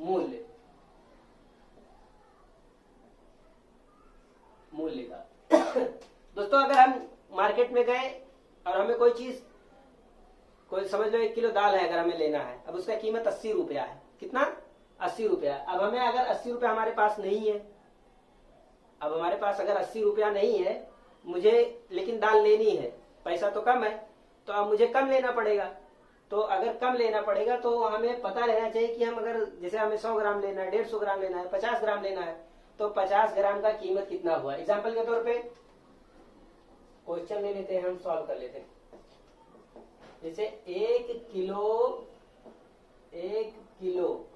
मूल्य का दोस्तों अगर हम मार्केट में गए और हमें कोई चीज, कोई समझ लो 1 किलो दाल है, अगर हमें लेना है, अब उसका कीमत 80 रुपया है। कितना? 80 रुपया। अब हमें अगर 80 रुपया हमारे पास नहीं है, अब हमारे पास अगर 80 रुपया नहीं है, मुझे लेकिन दाल लेनी है, पैसा तो कम है, तो अब मुझे कम लेना पड़ेगा। तो अगर कम लेना पड़ेगा तो हमें पता रहना चाहिए कि हम अगर जैसे हमें 100 ग्राम लेना है, 150 ग्राम लेना है, 50 ग्राम लेना है, तो 50 ग्राम का कीमत कितना हुआ। एग्जाम्पल के तौर पे क्वेश्चन ले लेते हैं, हम सॉल्व कर लेते हैं। जैसे 1 किलो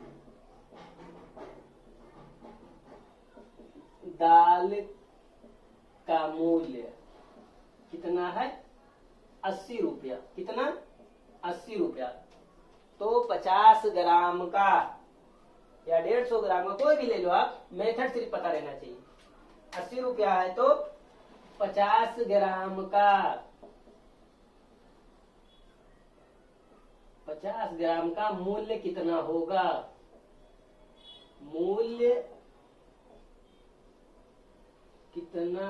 दाल का मूल्य कितना है? 80 रुपया। कितना? 80 रुपया। तो 50 ग्राम का या 150 ग्राम का, कोई भी ले लो आप, मेथड सिर्फ पता रहना चाहिए। 80 रुपया है तो 50 ग्राम का, 50 ग्राम का मूल्य कितना होगा? मूल्य कितना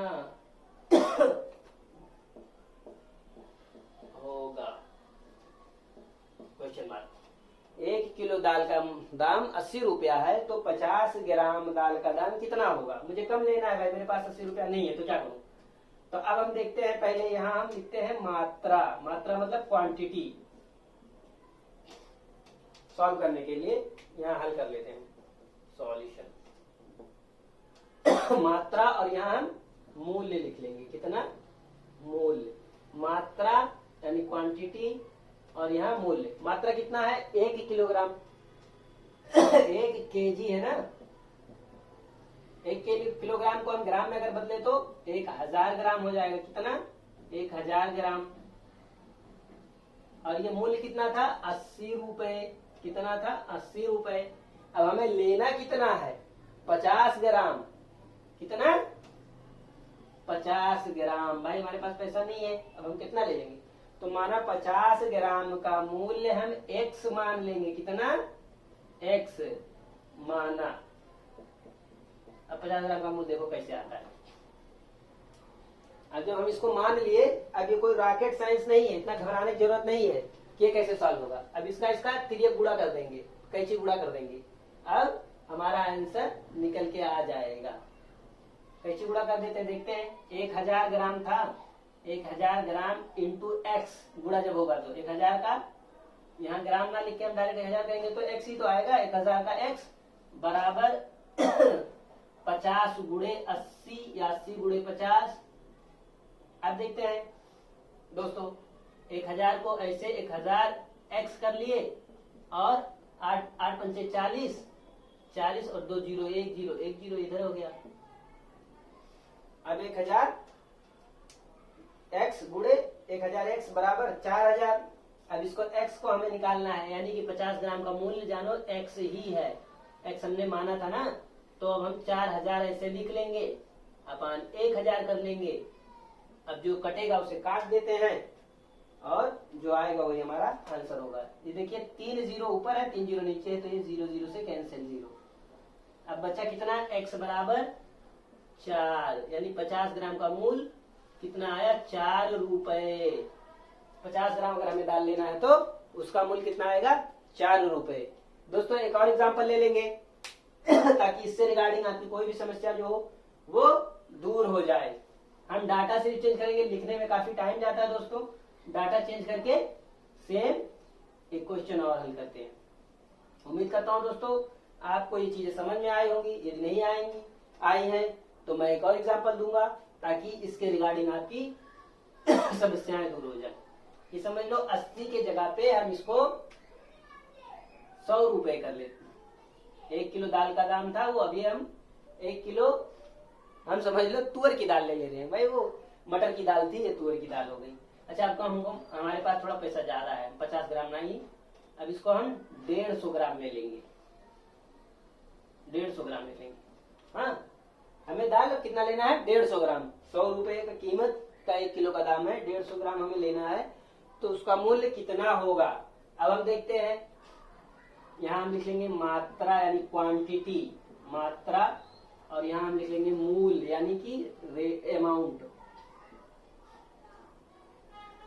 होगा? Question mark. 1 किलो दाल का दाम 80 रुपया है तो 50 ग्राम दाल का दाम कितना होगा? मुझे कम लेना है भाई, मेरे पास 80 रुपया नहीं है, तो क्या करूं? तो अब हम देखते हैं, पहले यहां हम लिखते हैं मात्रा। मात्रा मतलब क्वांटिटी। सॉल्व करने के लिए यहां हल कर लेते हैं, सॉल्यूशन। मात्रा, और यहां हम मूल्य लिख लेंगे। कितना? मूल्य। मात्रा यानी क्वांटिटी, और यहाँ मूल्य। मात्रा कितना है? 1 किलोग्राम। 1 केजी है ना, 1 किलोग्राम को हम ग्राम में अगर बदले तो 1000 ग्राम हो जाएगा। कितना? 1000 ग्राम। और ये मूल्य कितना था? 80 रुपए। कितना था? 80 रुपए। अब हमें लेना कितना है? 50 ग्राम। कितना? 50 ग्राम। भाई हमारे पास पैसा नहीं है, अब हम कितना ले लेंगे? तो माना 50 ग्राम का मूल्य हम x मान लेंगे। कितना? x माना। अब 50 ग्राम का मूल्य देखो कैसे आता है। अब जब हम इसको मान लिए, अब ये कोई रॉकेट साइंस नहीं है, इतना घबराने की जरूरत नहीं है कि ये कैसे सॉल्व होगा। अब इसका तिर्यक गुणा कर देंगे, कैंची गुणा कर देंगे, अब हमारा आंसर निकल के आ जाएगा। कैंची गुणा कर देते हैं, देखते हैं। 1000 ग्राम था, 1000 ग्राम इंटू एक्स गुणा जब होगा तो 1000 का, यहाँ ग्राम ना लिख के हम डायरेक्ट 1000 करेंगे तो एक्स ही तो आएगा। 1000 का एक्स बराबर 50 गुणे 80 या 80 गुणे 50। अब देखते हैं दोस्तों, 1000 को ऐसे 1000 एक्स कर लिए, और 8 पंचे 40, 40 और 2 जीरो, 1 जीरो, 1 जीरो इधर हो गया। अब 1000 एक्स गुणे 1000 एक्स बराबर 4000। अब इसको एक्स को हमें निकालना है, यानी कि 50 ग्राम का मूल्य जानो एक्स ही है। एक्स हमने माना था ना, तो अब हम 4000 ऐसे लिख लेंगे, अपन 1000 कर लेंगे। अब जो कटेगा उसे काट देते हैं, और जो आएगा वही हमारा आंसर होगा। ये देखिए 3 जीरो ऊपर है, 3 जीरो नीचे है, तो ये 0 0 से कैंसिल 0। अब बचा कितना? एक्स बराबर 4, यानी 50 ग्राम का मूल्य कितना आया? 4 रुपए। 50 ग्राम अगर हमें दाल लेना है तो उसका मूल्य कितना आएगा? 4 रुपए। दोस्तों एक और एग्जांपल ले लेंगे ताकि इससे रिगार्डिंग आपकी कोई भी समस्या जो हो वो दूर हो जाए। हम डाटा से चेंज करेंगे, लिखने में काफी टाइम जाता है दोस्तों। डाटा चेंज करके सेम एक क्वेश्चन और हल करते हैं। उम्मीद करता हूं दोस्तों आपको ये चीजें समझ में आई होंगी। यदि नहीं आई हैं तो मैं एक और एग्जांपल दूंगा ताकि इसके रिगार्डिंग आपकी समस्याएं दूर हो जाए। ये समझ लो 80 के जगह पे हम इसको 100 रुपए कर लेते हैं। 1 किलो दाल का दाम था, वो अभी हम 1 किलो हम समझ लो तुअर की दाल ले रहे हैं। भाई वो मटर की दाल थी, ये तुअर की दाल हो गई। अच्छा अब हमको हमारे पास थोड़ा पैसा ज्यादा है, 50 ग्राम नहीं, अब इसको हम 150 ग्राम में लेंगे। 150 ग्राम में लेंगे। हाँ, हमें दाल कितना लेना है? 150 ग्राम। 100 रुपए का कीमत का 1 किलो का दाम है, 150 ग्राम हमें लेना है, तो उसका मूल्य कितना होगा? अब हम देखते हैं यहाँ हम लिख लेंगे मात्रा यानी क्वांटिटी, मात्रा, और यहाँ हम लिख लेंगे मूल यानी कि अमाउंट।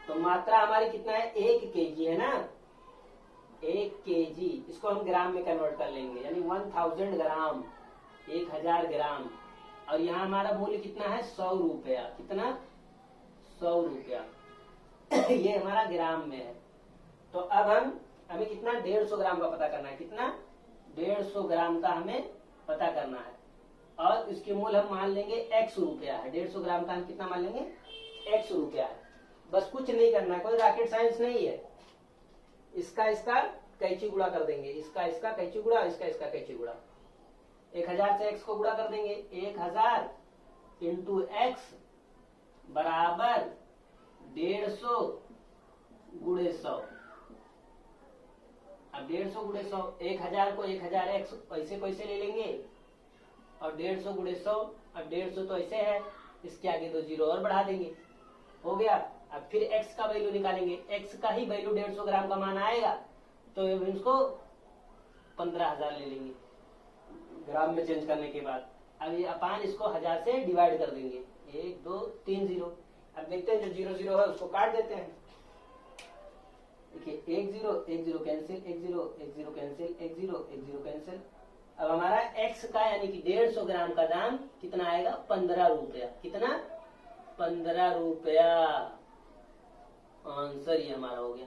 तो मात्रा हमारी कितना है, 1 केजी है ना, 1 केजी, इसको हम ग्राम में कन्वर्ट कर लेंगे यानी 1000 ग्राम, 1000 ग्राम। और यहाँ हमारा मूल्य कितना है, 100 रुपया, कितना, 100 रुपया ये हमारा ग्राम में है। तो अब हमें कितना, 150 ग्राम का पता करना है, कितना, 150 ग्राम का हमें पता करना है। और इसके मूल्य हम मान लेंगे x रुपया है, 150 ग्राम का हम कितना मान लेंगे, x रुपया है। बस कुछ नहीं करना है, कोई रॉकेट साइंस नहीं है। इसका कैंची गुणा कर देंगे, इसका कैंची गुणा, इसका कैंची गुणा। 1000 से x को गुणा कर देंगे, 1000 इंटू x बराबर 150 गुणे 100। अब 150 गुणे 100, 1000 को 1000x ऐसे कैसे ले लेंगे, और 150 गुणे 100, अब 150 तो ऐसे है, इसके आगे 2 जीरो और बढ़ा देंगे, हो गया। अब फिर x का वैल्यू निकालेंगे, x का ही वैल्यू 150 ग्राम का मान आएगा, तो इसको 15,000 ले लेंगे ग्राम में चेंज करने के बाद। अब ये अपान इसको 1000 से डिवाइड कर देंगे, 1 2 3 जीरो। अब देखते हैं जो 0 0 है उसको काट देते हैं। देखिए 1 0 1 0 कैंसिल, 1 0 1 0 कैंसिल, 1 0 1 0 कैंसिल। अब हमारा x का यानी कि 150 ग्राम का दाम कितना आएगा, 15 रुपया, कितना, 15 रुपया। आंसर ये हमारा हो गया,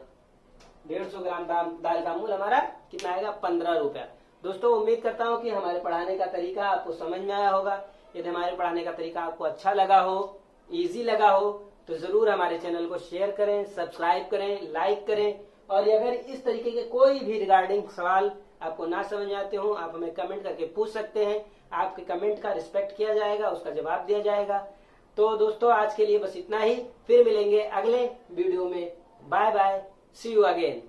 150 ग्राम दाल का मूल्य हमारा कितना आएगा, 15 रुपया। दोस्तों उम्मीद करता हूँ कि हमारे पढ़ाने का तरीका आपको समझ में आया होगा। यदि हमारे पढ़ाने का तरीका आपको अच्छा लगा हो, इजी लगा हो, तो जरूर हमारे चैनल को शेयर करें, सब्सक्राइब करें, लाइक करें। और अगर इस तरीके के कोई भी रिगार्डिंग सवाल आपको ना समझ आते हो, आप हमें कमेंट करके पूछ सकते हैं। आपके कमेंट का रिस्पेक्ट किया जाएगा, उसका जवाब दिया जाएगा। तो दोस्तों आज के लिए बस इतना ही, फिर मिलेंगे अगले वीडियो में। Bye bye, see you again.